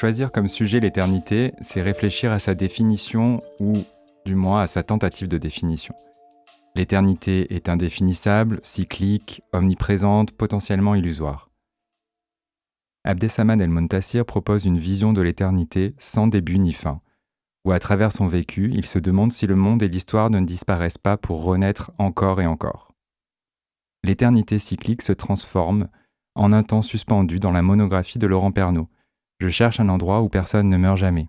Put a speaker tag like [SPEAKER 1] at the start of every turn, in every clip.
[SPEAKER 1] Choisir comme sujet l'éternité, c'est réfléchir à sa définition ou du moins à sa tentative de définition. L'éternité est indéfinissable, cyclique, omniprésente, potentiellement illusoire. Abdessamad El-Montassir propose une vision de l'éternité sans début ni fin, où à travers son vécu, il se demande si le monde et l'histoire ne disparaissent pas pour renaître encore et encore. L'éternité cyclique se transforme en un temps suspendu dans la monographie de Laurent Pernaut. Je cherche un endroit où personne ne meurt jamais.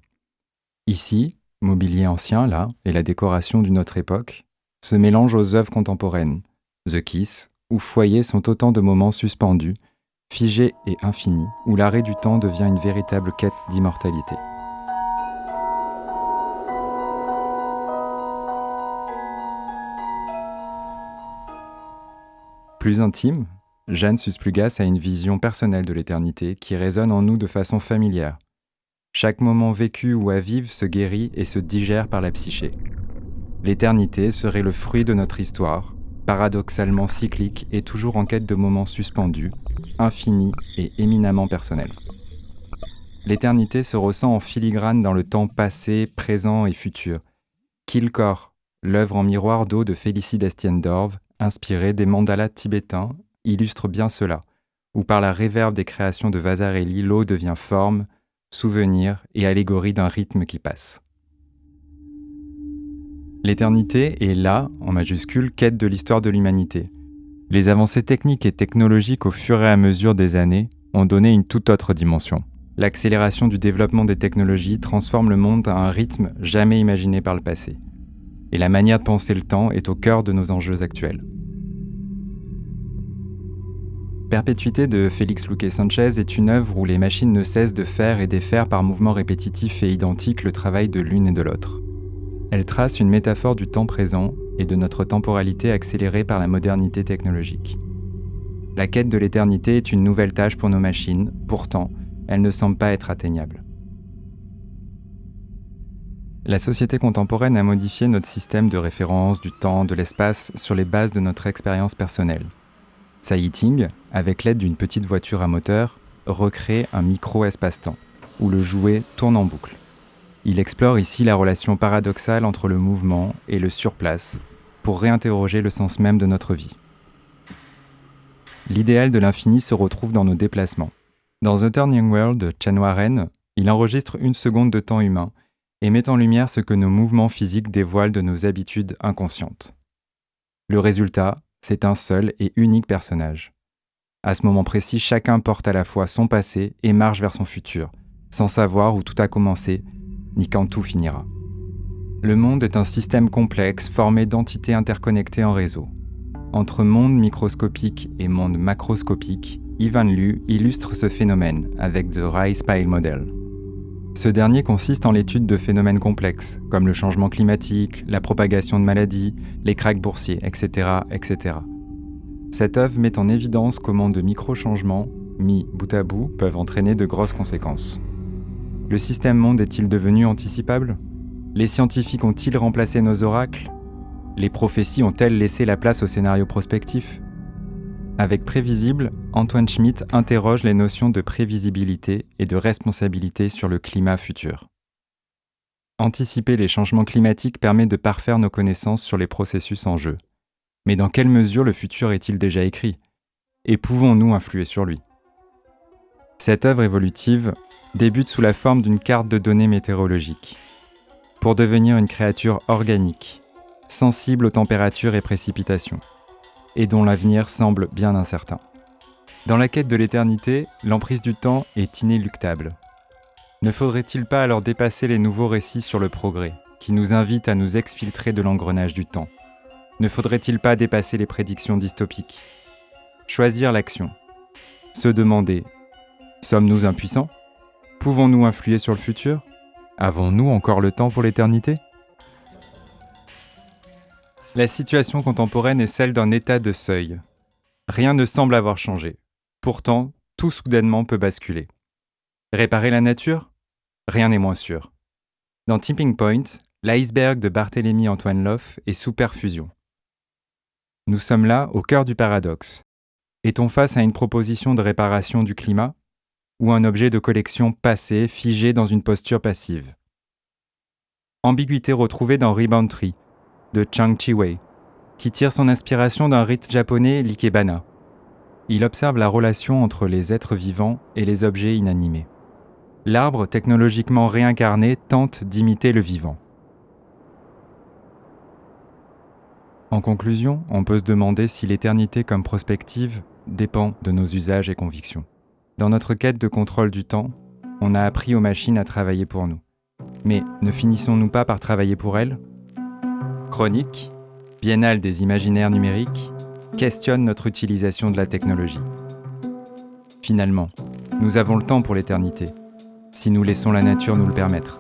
[SPEAKER 1] Ici, mobilier ancien, là, et la décoration d'une autre époque, se mélangent aux œuvres contemporaines. The Kiss ou Foyer sont autant de moments suspendus, figés et infinis, où l'arrêt du temps devient une véritable quête d'immortalité. Plus intime, Jeanne Susplugas a une vision personnelle de l'éternité qui résonne en nous de façon familière. Chaque moment vécu ou à vivre se guérit et se digère par la psyché. L'éternité serait le fruit de notre histoire, paradoxalement cyclique et toujours en quête de moments suspendus, infinis et éminemment personnels. L'éternité se ressent en filigrane dans le temps passé, présent et futur. Kilkor, l'œuvre en miroir d'eau de Félicie d'Estienne-d'Orve, inspirée des mandalas tibétains, illustre bien cela, où par la réverbe des créations de Vasarely, l'eau devient forme, souvenir et allégorie d'un rythme qui passe. L'éternité est là, en majuscule, quête de l'histoire de l'humanité. Les avancées techniques et technologiques au fur et à mesure des années ont donné une toute autre dimension. L'accélération du développement des technologies transforme le monde à un rythme jamais imaginé par le passé. Et la manière de penser le temps est au cœur de nos enjeux actuels. Perpétuité de Félix Luque Sanchez est une œuvre où les machines ne cessent de faire et défaire par mouvements répétitifs et identiques le travail de l'une et de l'autre. Elle trace une métaphore du temps présent et de notre temporalité accélérée par la modernité technologique. La quête de l'éternité est une nouvelle tâche pour nos machines, pourtant, elle ne semble pas être atteignable. La société contemporaine a modifié notre système de référence du temps, de l'espace sur les bases de notre expérience personnelle. Tsai Ying, avec l'aide d'une petite voiture à moteur, recrée un micro-espace-temps, où le jouet tourne en boucle. Il explore ici la relation paradoxale entre le mouvement et le surplace, pour réinterroger le sens même de notre vie. L'idéal de l'infini se retrouve dans nos déplacements. Dans The Turning World de Chen Warren, il enregistre 1 seconde de temps humain et met en lumière ce que nos mouvements physiques dévoilent de nos habitudes inconscientes. Le résultat, c'est un seul et unique personnage. À ce moment précis, chacun porte à la fois son passé et marche vers son futur, sans savoir où tout a commencé, ni quand tout finira. Le monde est un système complexe formé d'entités interconnectées en réseau. Entre monde microscopique et monde macroscopique, Ivan Lu illustre ce phénomène avec The Rice-Pile Model. Ce dernier consiste en l'étude de phénomènes complexes, comme le changement climatique, la propagation de maladies, les krachs boursiers, etc., etc. Cette œuvre met en évidence comment de micro-changements, mis bout à bout, peuvent entraîner de grosses conséquences. Le système monde est-il devenu anticipable ? Les scientifiques ont-ils remplacé nos oracles ? Les prophéties ont-elles laissé la place aux scénarios prospectifs ? Avec Prévisible, Antoine Schmitt interroge les notions de prévisibilité et de responsabilité sur le climat futur. Anticiper les changements climatiques permet de parfaire nos connaissances sur les processus en jeu. Mais dans quelle mesure le futur est-il déjà écrit ? Et pouvons-nous influer sur lui ? Cette œuvre évolutive débute sous la forme d'une carte de données météorologiques, pour devenir une créature organique, sensible aux températures et précipitations, et dont l'avenir semble bien incertain. Dans la quête de l'éternité, l'emprise du temps est inéluctable. Ne faudrait-il pas alors dépasser les nouveaux récits sur le progrès, qui nous invitent à nous exfiltrer de l'engrenage du temps ? Ne faudrait-il pas dépasser les prédictions dystopiques ? Choisir l'action. Se demander, sommes-nous impuissants ? Pouvons-nous influer sur le futur ? Avons-nous encore le temps pour l'éternité ? La situation contemporaine est celle d'un état de seuil. Rien ne semble avoir changé. Pourtant, tout soudainement peut basculer. Réparer la nature ? Rien n'est moins sûr. Dans Tipping Point, l'iceberg de Barthélemy Antoine Loff est sous perfusion. Nous sommes là au cœur du paradoxe. Est-on face à une proposition de réparation du climat ? ou un objet de collection passé, figé dans une posture passive. Ambiguïté retrouvée dans Rebound Tree, de Chang Chi-wei, qui tire son inspiration d'un rite japonais l'ikebana. Il observe la relation entre les êtres vivants et les objets inanimés. L'arbre, technologiquement réincarné, tente d'imiter le vivant. En conclusion, on peut se demander si l'éternité comme prospective dépend de nos usages et convictions. Dans notre quête de contrôle du temps, on a appris aux machines à travailler pour nous. Mais ne finissons-nous pas par travailler pour elles ? Chronique, Biennale des imaginaires numériques, questionne notre utilisation de la technologie. Finalement, nous avons le temps pour l'éternité, si nous laissons la nature nous le permettre.